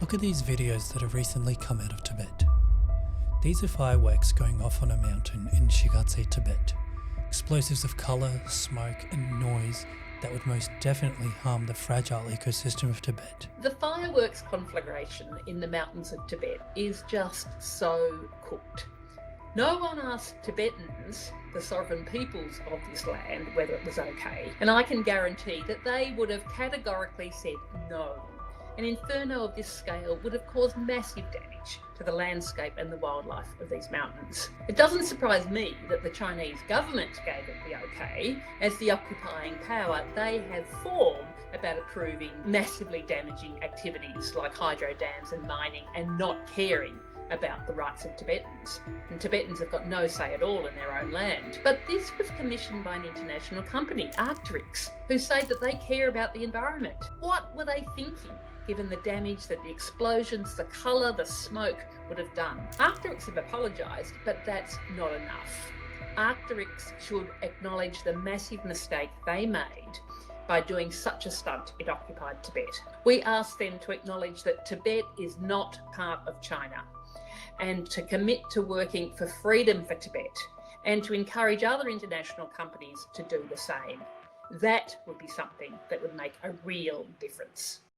Look at these videos that have recently come out of Tibet. These are fireworks going off on a mountain in Shigatse, Tibet. Explosives of colour, smoke and noise that would most definitely harm the fragile ecosystem of Tibet. The fireworks conflagration in the mountains of Tibet is just so cooked. No one asked Tibetans, the sovereign peoples of this land, whether it was okay, and I can guarantee that they would have categorically said no. An inferno of this scale would have caused massive damage to the landscape and the wildlife of these mountains. It doesn't surprise me that the Chinese government gave it the okay. As the occupying power, they have form about approving massively damaging activities like hydro dams and mining and not caring about the rights of Tibetans. And Tibetans have got no say at all in their own land. But this was commissioned by an international company, Arc'teryx, who say that they care about the environment. What were they thinking, given the damage that the explosions, the colour, the smoke would have done? Arc'teryx have apologised, but that's not enough. Arc'teryx should acknowledge the massive mistake they made by doing such a stunt in occupied Tibet. We ask them to acknowledge that Tibet is not part of China, and to commit to working for freedom for Tibet, and to encourage other international companies to do the same. That would be something that would make a real difference.